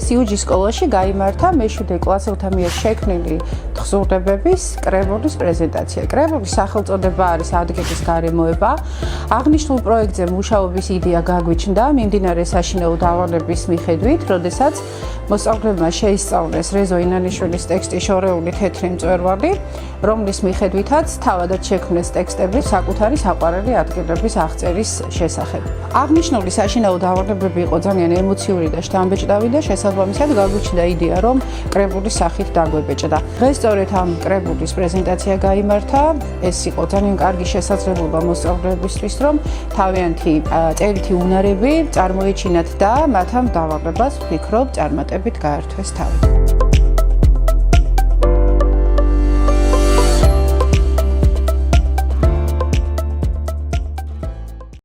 სიუჯის სკოლაში გაიმართა მეშვიდე კლასელთა მიერ შექმნილი თხზულდებების კრებულის პრეზენტაცია. კრებულის სახელწოდება არის „ადგილის გარემოება“. აღნიშნულ პროექტზე მუშაობის იდეა გაგვიჩნდა მიმდინარე საშინაო დავალების მიხედვით, როდესაც მოსწავლეებმა შეისწავლეს რეზო ინანიშვილის ტექსტი „შორეული თეთრი მწვერვალი“, რომლის მიხედვითაც თავადაც შექმნეს ტექსტები საკუთარი საყვარელი ადგილების აღწერის შესახებ. აღნიშნული საშინაო დავალებები იყო ძალიან ემოციური და შთამბეჭდავი და შესაბამისად გაგვიჩნდა იდეა, რომ კრებულის სახით დაგვებეჭდა. დღეს სწორედ ამ კრებულის პრეზენტაცია გაიმართა. ეს იყო ძალიან კარგი შესაძლებლობა მოსწავლეებისთვის, რომ თავიანთი წერითი უნარები წარმოეჩინათ და მათ ამ დავალებას ვფიქრობ წარმატებით გაართვეს თავი.